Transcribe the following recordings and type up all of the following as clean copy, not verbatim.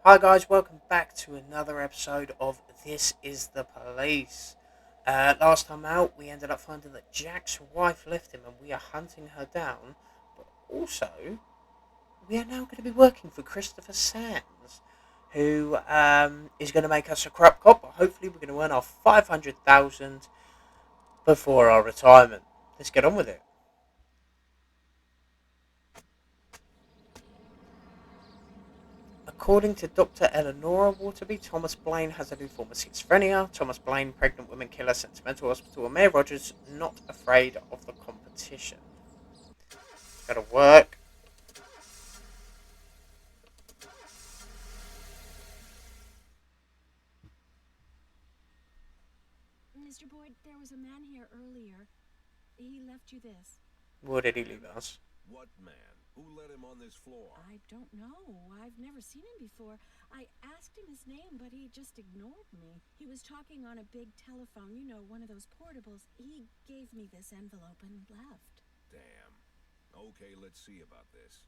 Hi guys, welcome back to another episode of This is the Police. Last time out, we ended up finding that Jack's wife left him and we are hunting her down. But also, we are now going to be working for Christopher Sands, who is going to make us a corrupt cop, but hopefully we're going to earn our 500,000 before our retirement. Let's get on with it. According to Dr. Eleanora Waterby, Thomas Blaine has a new form of schizophrenia. Thomas Blaine, pregnant woman killer, sent to mental hospital. And Mayor Rogers, not afraid of the competition. Gotta work. Mr. Boyd, there was a man here earlier. He left you this. What did he leave us? What man? Who let him on this floor? I don't know. I've never seen him before. I asked him his name, but he just ignored me. He was talking on a big telephone, one of those portables. He gave me this envelope and left. Damn. Okay, let's see about this.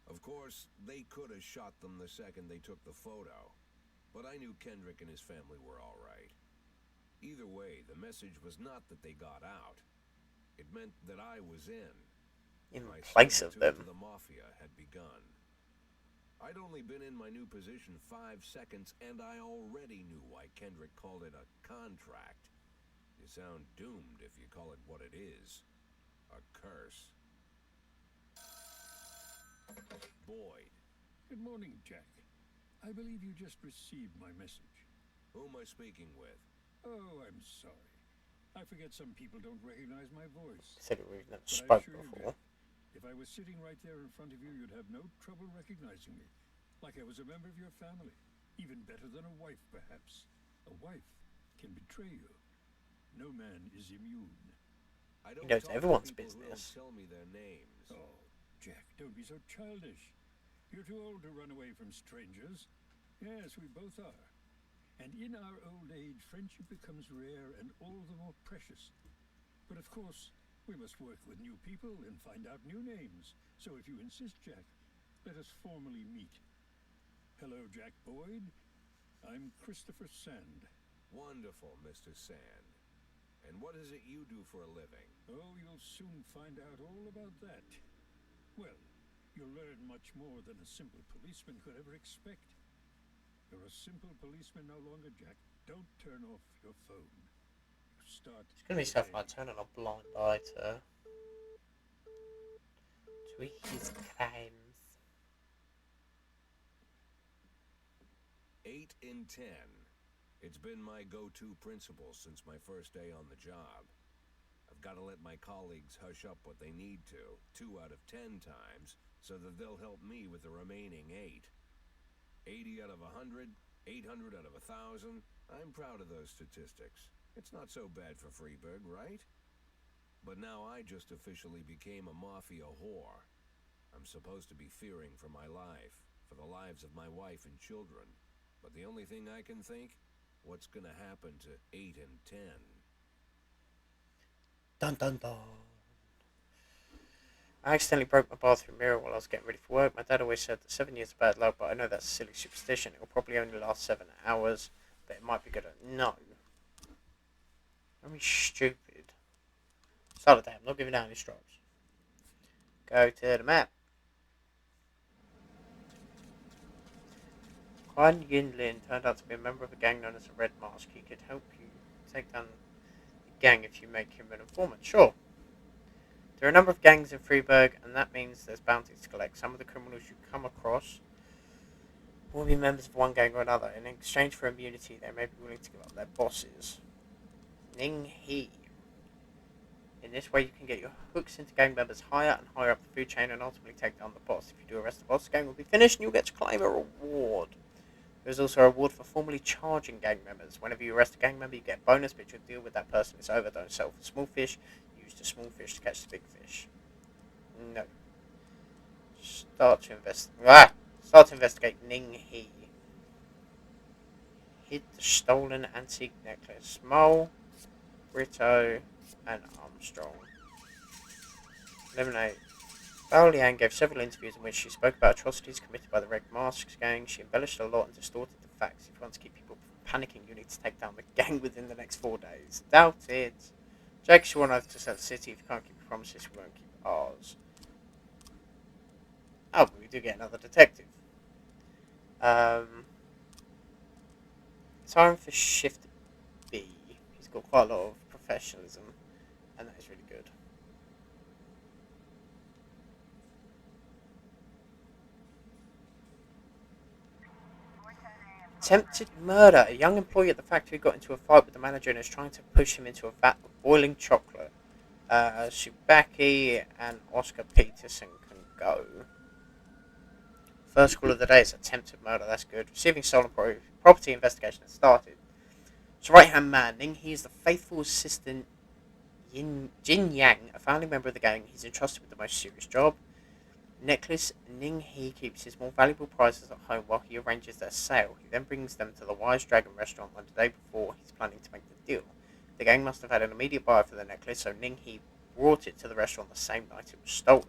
Of course, they could have shot them the second they took the photo. But I knew Kendrick and his family were all right. Either way, the message was not that they got out. It meant that I was in. In My place of servitude them. to the Mafia had begun. I'd only been in my new position 5 seconds, and I already knew why Kendrick called it a contract. You sound doomed if you call it what it is. A curse. Boyd. Good morning, Jack. I believe you just received my message. Who am I speaking with? Oh, I'm sorry. I forget some people don't recognize my voice. Said we've never But I spoken assure you, before. Jack, if I was sitting right there in front of you, you'd have no trouble recognizing me. Like I was a member of your family. Even better than a wife, perhaps. A wife can betray you. No man is immune. I don't knows talk to everyone's people who business. don't tell me their names. Oh, Jack, don't be so childish. You're too old to run away from strangers. Yes, we both are. And in our old age, friendship becomes rare and all the more precious. But of course, we must work with new people and find out new names. So if you insist, Jack, let us formally meet. Hello, Jack Boyd. I'm Christopher Sand. Wonderful, Mr. Sand. And what is it you do for a living? Oh, you'll soon find out all about that. Well, you'll learn much more than a simple policeman could ever expect. You're a simple policeman no longer, Jack. Don't turn off your phone. You start. It's gonna be so today. fun turning a blind eye to his crimes. 8 in 10. It's been my go-to principle since my first day on the job. I've got to let my colleagues hush up what they need to, 2 out of 10 times, so that they'll help me with the remaining 8. 80 out of 100, 800 out of 1,000. I'm proud of those statistics. It's not so bad for Freeburg, right? But now I just officially became a mafia whore. I'm supposed to be fearing for my life, for the lives of my wife and children. But the only thing I can think, what's gonna happen to 8 and 10? Dun dun dun. I accidentally broke my bathroom mirror while I was getting ready for work. My dad always said that 7 years of bad luck, but I know that's a silly superstition. It will probably only last 7 hours, but it might be good at no. Don't be stupid. Start the day. I'm not giving out any stripes. Go to the map. Quan Yin Lin turned out to be a member of a gang known as the Red Mask. He could help you take down the gang if you make him an informant. Sure. There are a number of gangs in Freeburg, and that means there's bounties to collect. Some of the criminals you come across will be members of one gang or another. In exchange for immunity, they may be willing to give up their bosses. Ning He. In this way, you can get your hooks into gang members higher and higher up the food chain and ultimately take down the boss. If you do arrest the boss, the gang will be finished and you'll get to claim a reward. There's also a reward for formally charging gang members. Whenever you arrest a gang member, you get a bonus, but your deal with that person is over. Don't sell for small fish. Use the small fish to catch the big fish. No. Start to investigate Ning He. hid the stolen antique necklace. Mole, Brito, and Armstrong. Eliminate. Bao Liang gave several interviews in which she spoke about atrocities committed by the Red Masks gang. She embellished a lot and distorted the facts. If you want to keep people from panicking, you need to take down the gang within the next 4 days. Doubt it. Jake sworn oath to set the city. If you can't keep your promises, we won't keep ours. Oh, but we do get another detective. Time for shift B. He's got quite a lot of professionalism, and that is really good. Attempted murder. A young employee at the factory got into a fight with the manager and is trying to push him into a vat of boiling chocolate. Subaki and Oscar Peterson can go. First call of the day is attempted murder. That's good. Receiving stolen property investigation has started. So right-hand man, Ning He is the faithful assistant Jin Yang, a founding member of the gang. He's entrusted with the most serious job. Necklace. Ning He keeps his more valuable prizes at home while he arranges their sale. He then brings them to the Wise Dragon restaurant on the day before he's planning to make the deal. The gang must have had an immediate buyer for the necklace, so Ning He brought it to the restaurant the same night it was stolen.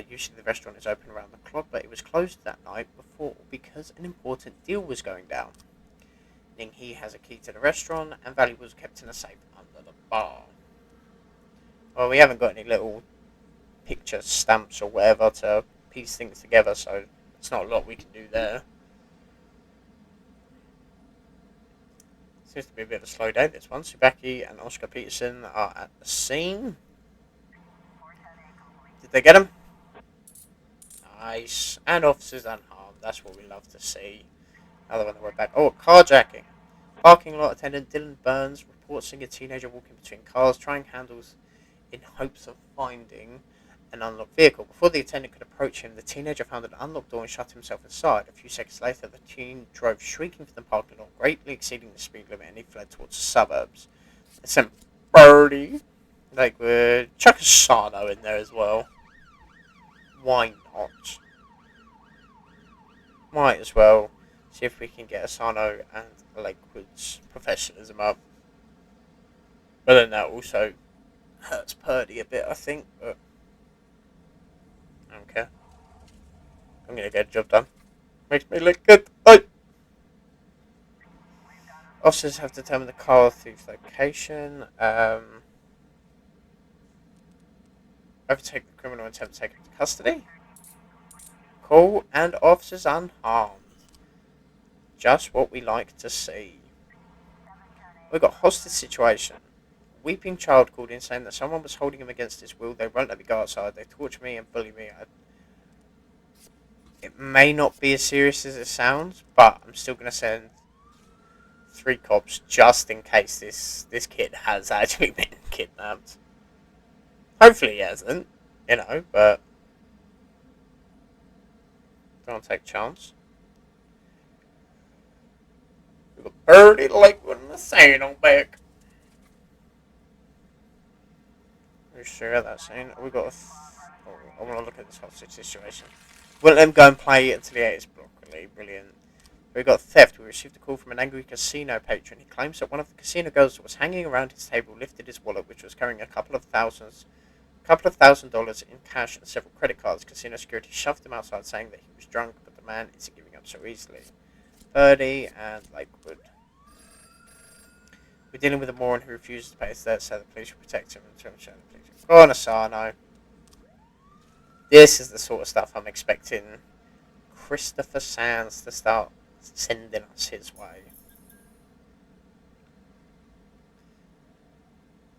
Usually the restaurant is open around the clock, but it was closed that night before because an important deal was going down. Ning He has a key to the restaurant, and valuables kept in a safe under the bar. Well, we haven't got any little picture stamps or whatever to piece things together, so it's not a lot we can do there. Seems to be a bit of a slow day, this one. Subaki and Oscar Peterson are at the scene. Did they get him? Nice. And officers unharmed. That's what we love to see. Another one that we're back. Oh, carjacking. Parking lot attendant Dylan Burns reports seeing a teenager walking between cars, trying handles in hopes of finding an unlocked vehicle. Before the attendant could approach him, the teenager found an unlocked door and shut himself inside. A few seconds later, the teen drove shrieking from the parking lot, greatly exceeding the speed limit, and he fled towards the suburbs. They sent Birdie. Like, chuck a Sano in there as well. Why not? Might as well see if we can get Asano and Lakewood's professionalism up. But then that also hurts Purdy a bit, I think. But I don't care. I'm going to get the job done. Makes me look good. Oh! Officers have determined the car thief's location. Overtake the criminal and attempt to take him to custody. Cool. And officers unharmed. Just what we like to see. We've got hostage situation. Weeping child called in saying that someone was holding him against his will. They won't let me go outside. They torture me and bully me. It may not be as serious as it sounds, but I'm still going to send 3 cops just in case this kid has actually been kidnapped. Hopefully he hasn't, but don't take a chance. We've got Birdie, Lakewood, and the Sano back. Are you sure of that scene? We got I want to look at this hostage situation. We'll let them go and play until the 8 is broccoli. Brilliant. We got theft. We received a call from an angry casino patron. He claims that one of the casino girls that was hanging around his table lifted his wallet, which was carrying a couple of $1,000 in cash and several credit cards. Casino security shoved him outside, saying that he was drunk, but the man isn't giving up so easily. Birdie and Lakewood. We're dealing with a moron who refuses to pay his debt, so the police will protect him until the police. Go on, Asano. This is the sort of stuff I'm expecting Christopher Sands to start sending us his way.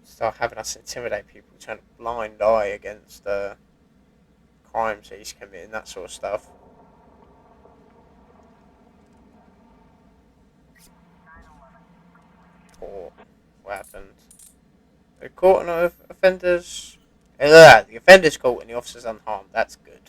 Start having us intimidate people, turn a blind eye against crimes that he's committing, that sort of stuff. Poor. What happened? The caught on offenders. The offender's caught and the officer's unharmed. That's good.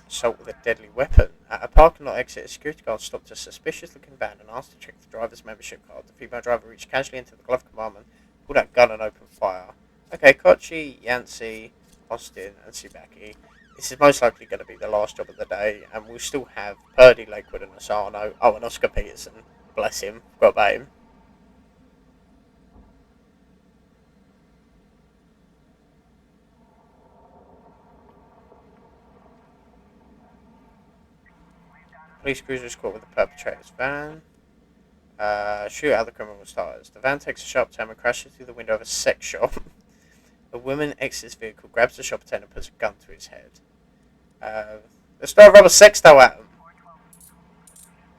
Assault with a deadly weapon. At a parking lot exit, a security guard stopped a suspicious-looking van and asked to check the driver's membership card. The female driver reached casually into the glove compartment, pulled out a gun and opened fire. Okay, Kochi, Yancey, Austin, and Subaki. This is most likely going to be the last job of the day, and we'll still have Purdy, Lakewood, and Asano. Oh, and Oscar Peterson. Bless him. Forgot about him. Police cruiser is caught with the perpetrator's van. Shoot out the criminal's tires. The van takes a sharp turn and crashes through the window of a sex shop. A woman exits the vehicle, grabs the shop attendant, and puts a gun to his head. Let's throw a rubber sex doll at him.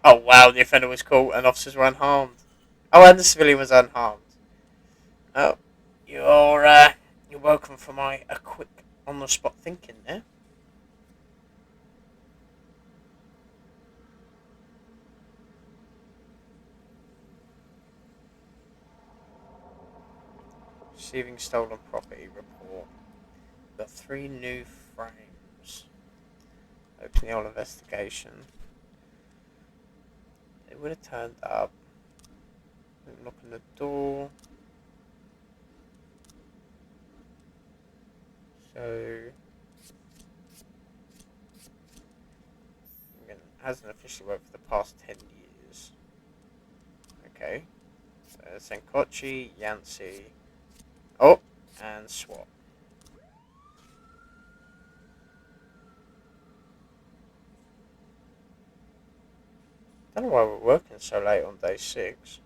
Oh wow, the offender was caught and officers were unharmed. Oh, and the civilian was unharmed. Oh, you're welcome for my a quick on the spot thinking there. Receiving stolen property report. Got 3 new frames. Open the old investigation. They would have turned up. Knock on the door. So hasn't officially worked for the past 10 years. Okay. So Senkochi, Yancey. Oh, and SWAT. Don't know why we're working so late on day 6.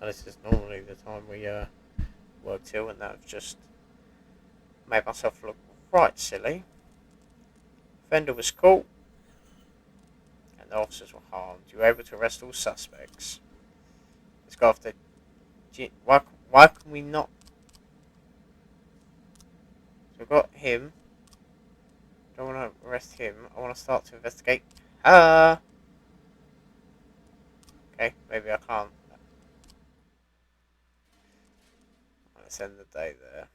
And this is normally the time we work till, and I've just made myself look right silly. Offender was caught, and the officers were harmed. You were able to arrest all suspects. Let's go after. Why can we not? So we've got him. Don't want to arrest him. I want to start to investigate. Okay, maybe I can't. Let's end the day there.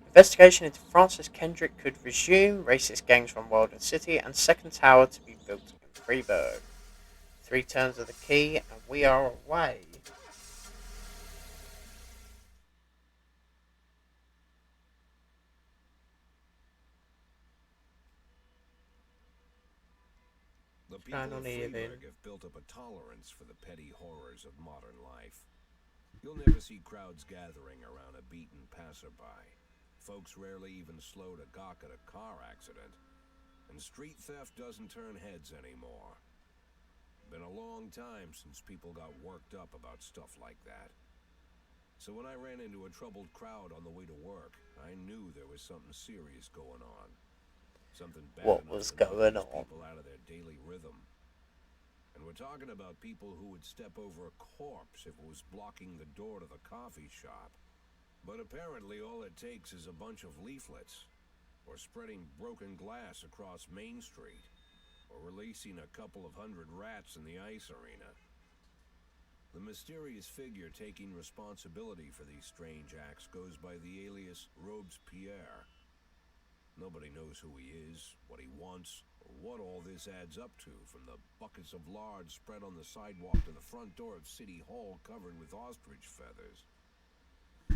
Investigation into Francis Kendrick could resume. Racist gangs run wild in city, and second tower to be built in Freeburg. 3 turns of the key, and we are away. The people Going on of here, then? Freeburg have built up a tolerance for the petty horrors of modern life. You'll never see crowds gathering around a beaten passerby. Folks rarely even slow to gawk at a car accident. And street theft doesn't turn heads anymore. Been a long time since people got worked up about stuff like that. So when I ran into a troubled crowd on the way to work, I knew there was something serious going on. Something bad What enough was to knock going these on? people out of their daily rhythm. And we're talking about people who would step over a corpse if it was blocking the door to the coffee shop. But apparently all it takes is a bunch of leaflets, or spreading broken glass across Main Street, or releasing a couple of hundred rats in the ice arena. The mysterious figure taking responsibility for these strange acts goes by the alias Robespierre. Nobody knows who he is, what he wants, or what all this adds up to, from the buckets of lard spread on the sidewalk to the front door of City Hall covered with ostrich feathers.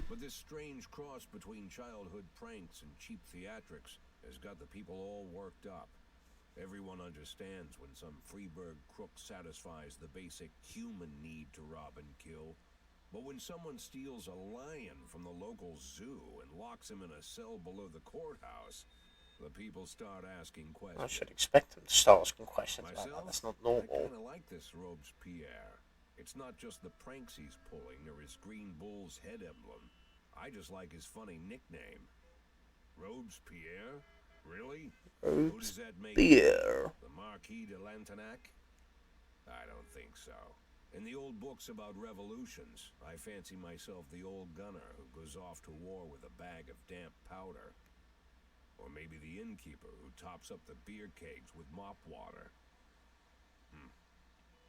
But this strange cross between childhood pranks and cheap theatrics has got the people all worked up. Everyone understands when some Freeburg crook satisfies the basic human need to rob and kill. But when someone steals a lion from the local zoo and locks him in a cell below the courthouse, the people start asking questions. I should expect them to start asking questions Myself, about that. That's not I normal. kind of like this Robespierre. It's not just the pranks he's pulling or his green bull's head emblem. I just like his funny nickname. Robespierre? Really? Who does that make you? Robespierre. The Marquis de Lantenac? I don't think so. In the old books about revolutions, I fancy myself the old gunner who goes off to war with a bag of damp powder. Or maybe the innkeeper who tops up the beer kegs with mop water.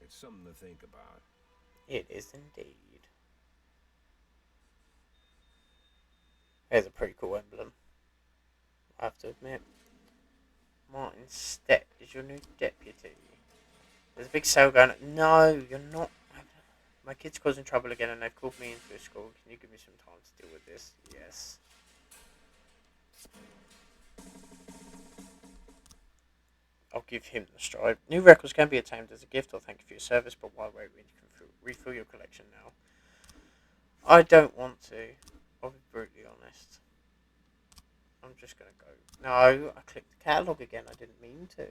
It's something to think about. It is indeed. There's a pretty cool emblem, I have to admit. Martin Stepp is your new deputy. There's a big sale going on. No, you're not. My kid's causing trouble again and they've called me into school. Can you give me some time to deal with this? Yes. I'll give him the stripe. New records can be obtained as a gift or thank you for your service, but why wait when you can refill your collection now? I don't want to. I'll be brutally honest. I'm just going to go. No, I clicked the catalogue again. I didn't mean to.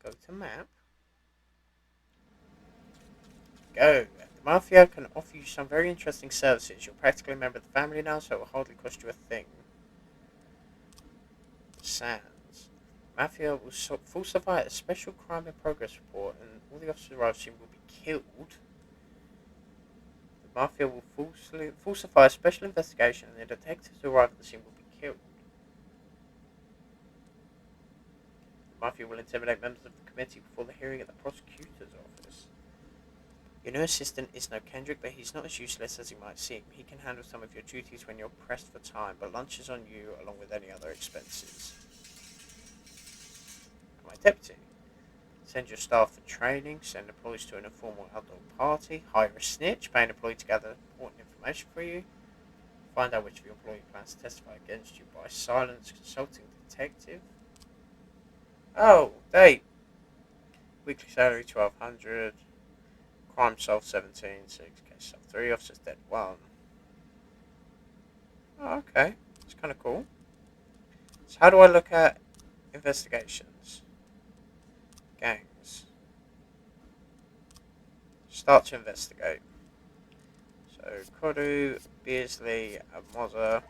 Go to map. Go. The Mafia can offer you some very interesting services. You're practically a member of the family now, so it will hardly cost you a thing. Sands. Mafia will falsify a special crime in progress report, and all the officers arrived soon will be killed. The Mafia will falsify a special investigation, and the detectives who arrive at the scene will be killed. The Mafia will intimidate members of the committee before the hearing at the prosecutor's office. Your new assistant is no Kendrick, but he's not as useless as he might seem. He can handle some of your duties when you're pressed for time, but lunch is on you along with any other expenses. My deputy. Send your staff for training, send employees to an informal outdoor party, hire a snitch, pay an employee to gather important information for you, find out which of your employee plans to testify against you by silence, consulting detective. Oh, date. Weekly salary 1200. Crime solved 17, 6, case solved 3, officers dead 1. Oh, okay. It's kind of cool. So how do I look at investigations? Gangs. Start to investigate. So, Kodu, Beersley, and Moza.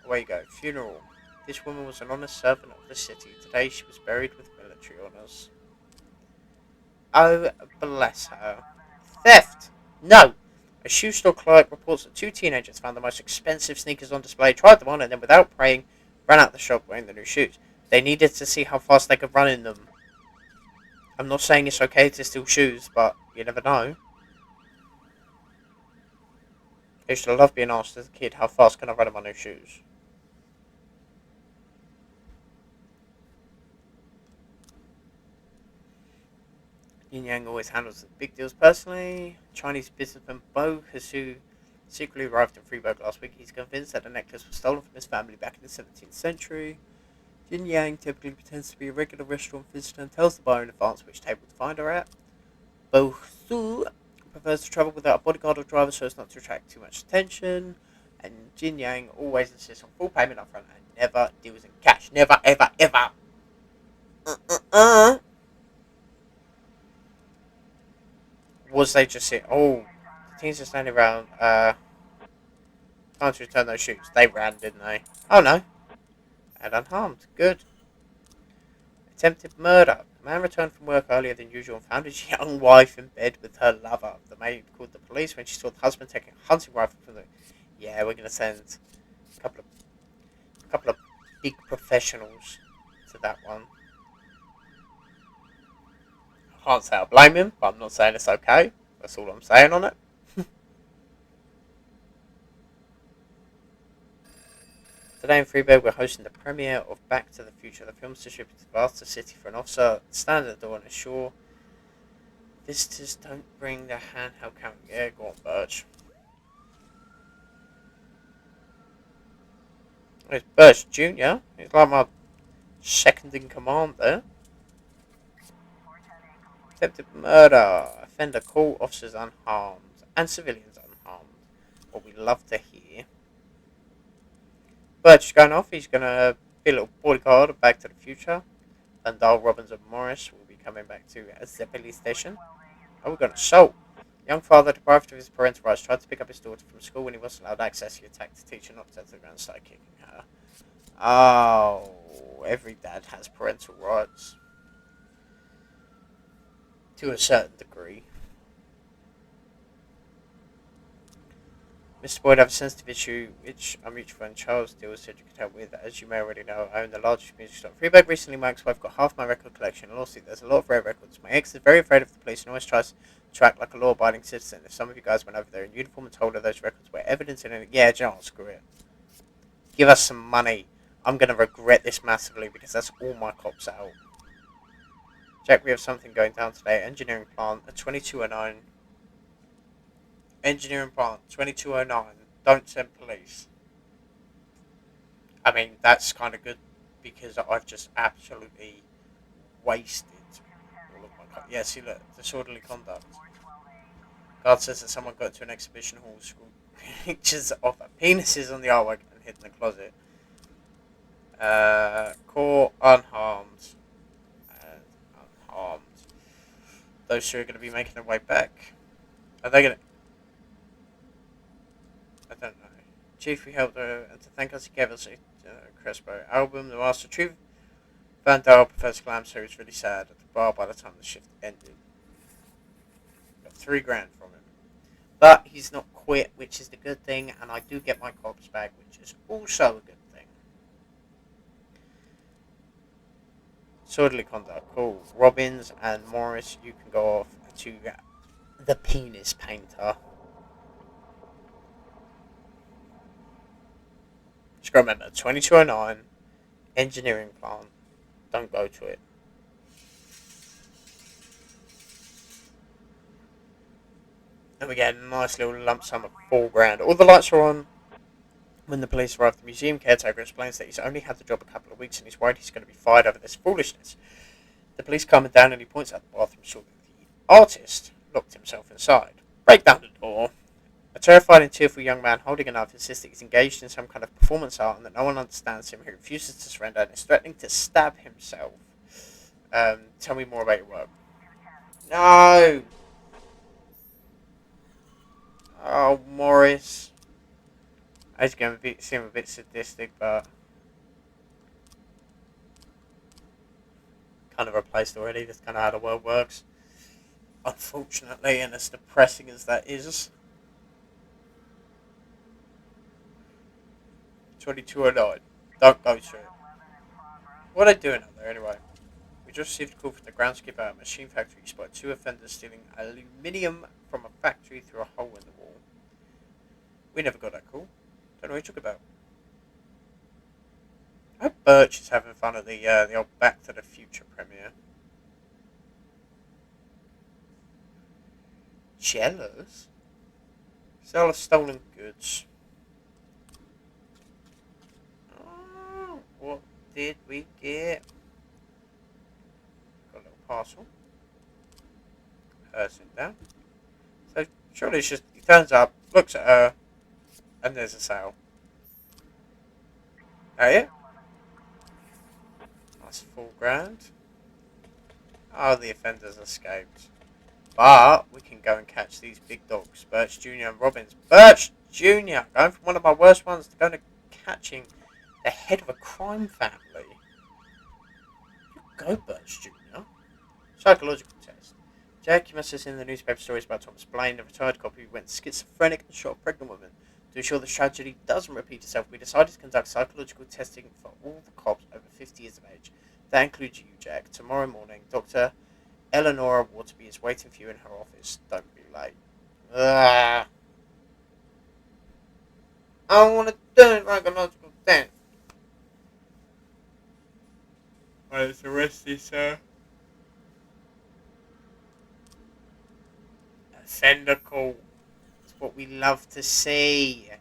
Away you go. Funeral. This woman was an honest servant of the city. Today she was buried with military honours. Oh, bless her. Theft! No! A shoe store clerk reports that 2 teenagers found the most expensive sneakers on display, tried them on, and then without praying, ran out the shop wearing the new shoes. They needed to see how fast they could run in them. I'm not saying it's okay to steal shoes, but you never know. I used to love being asked as a kid, how fast can I run in my new shoes? Yin Yang always handles the big deals personally. Chinese businessman Bo Hasu secretly arrived in Freiburg last week. He's convinced that the necklace was stolen from his family back in the 17th century. Yin Yang typically pretends to be a regular restaurant visitor and tells the buyer in advance which table to find her at. Bo Hasu prefers to travel without a bodyguard or driver so as not to attract too much attention. And Jin Yang always insists on full payment upfront and never deals in cash. Never, ever, ever. Was they just say, oh, the teens are standing around, time to return those shoes. They ran, didn't they? Oh no. And unharmed. Good. Attempted murder. The man returned from work earlier than usual and found his young wife in bed with her lover. The maid called the police when she saw the husband taking a hunting rifle from the... Yeah, we're going to send a couple of big professionals to that one. I can't say I blame him, but I'm not saying it's okay. That's all I'm saying on it. Today in Freiburg, we're hosting the premiere of Back to the Future. The film's distributed to Gloucester City for an officer. Stand at the door and assure visitors don't bring their handheld camera. Yeah, go on, Birch. It's Birch Jr. He's like my second in command there. Attempted murder. Offender call officers unharmed. And civilians unharmed. What we love to hear. Birch is going off. He's going to be a little bodyguard of Back to the Future. And Dahl, Robbins and Morris will be coming back to Zeppeli station. Oh, we've got an assault. Young father, deprived of his parental rights, tried to pick up his daughter from school when he wasn't allowed access. He attacked the teacher, knocked her to the ground, and started kicking her. Oh, every dad has parental rights. To a certain degree. Mr. Boyd, I have a sensitive issue which our mutual friend Charles deals said you could help with. As you may already know, I own the largest music store in Freiburg. Recently, my ex-wife got half my record collection. And also, there's a lot of rare records. My ex is very afraid of the police and always tries to act like a law-abiding citizen. If some of you guys went over there in uniform and told her those records were evidence in it, yeah, John, screw it. Give us some money. I'm going to regret this massively because that's all my cops out. Jack, we have something going down today. Engineering plant at 2209. Engineering plant 2209. Don't send police. I mean, that's kind of good because I've just absolutely wasted all of my. Yeah, see, look, disorderly conduct. Guard says that someone got to an exhibition hall, school pictures of penises on the artwork and hid in the closet. Caught unharmed and unharmed. Those two are going to be making their way back. Are they going to? I don't know. Chief, we helped her, and to thank us, he gave us a Crespo album, The Master Truth. Van Dale, Professor Glam, so he was really sad at the bar by the time the shift ended. Got $3,000 from him. But he's not quit, which is the good thing, and I do get my cops back, which is also a good thing. Disorderly conduct, cool. Robbins and Morris, you can go off to the penis painter. Just gotta remember, 2209, engineering plant. Don't go to it. And we get a nice little lump sum of $4,000. All the lights are on. When the police arrive, the museum caretaker explains that he's only had the job a couple of weeks and he's worried he's going to be fired over this foolishness. The police calm him down and he points out the bathroom saw that the artist locked himself inside. Break down the door. A terrified and tearful young man holding a knife insists that he's engaged in some kind of performance art and that no one understands him. He refuses to surrender and is threatening to stab himself. Tell me more about your work. No! Oh, Morris. It's going to seem a bit sadistic, but kind of replaced already. That's kind of how the world works. Unfortunately, and as depressing as that is. 2209. Don't go to it. What are they doing up there anyway? We just received a call from the groundskeeper at a machine factory. He spotted 2 offenders stealing aluminium from a factory through a hole in the wall. We never got that call. Don't know what you're talking about. I hope Birch is having fun at the old Back to the Future premiere. Jealous? Sell stolen goods. Oh, what did we get? Got a little parcel. Person down. So surely it's just he turns up, looks at her, and there's a sale. Oh yeah? That's $4,000. Oh, the offenders escaped. But we can go and catch these big dogs, Birch Jr. and Robbins. Birch Jr. Going from one of my worst ones to going to catching the head of a crime family. Go, Birch Jr. Psychological test. Jack, you must have seen the newspaper stories about Thomas Blaine, the retired cop who went schizophrenic and shot a pregnant woman. To ensure the tragedy doesn't repeat itself, we decided to conduct psychological testing for all the cops over 50 years of age. That includes you, Jack. Tomorrow morning, Dr. Eleanor Waterby is waiting for you in her office. Don't be late. Ugh. I don't want to do it psychological test. Well, let's arrest this, offender call. It's what we love to see.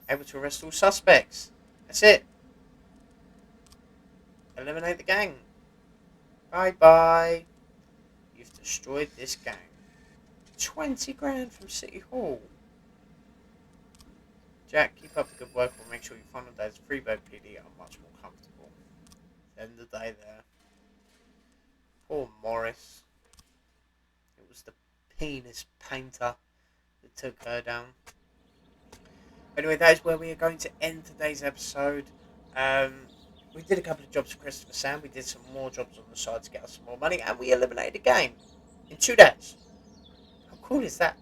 Able to arrest all suspects. That's it. Eliminate the gang. Bye-bye. You've destroyed this gang. $20,000 from City Hall. Jack, keep up the good work. We'll make sure your final days of Freeburg PD are much more comfortable. End of the day there. Poor Morris. It was the penis painter that took her down. Anyway, that is where we are going to end today's episode. We did a couple of jobs for Christopher Sam. We did some more jobs on the side to get us some more money. And we eliminated a game in 2 days. How cool is that?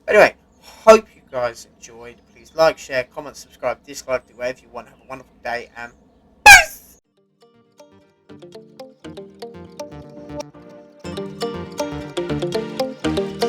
Anyway, hope you guys enjoyed. Please like, share, comment, subscribe, dislike, do whatever you want. Have a wonderful day and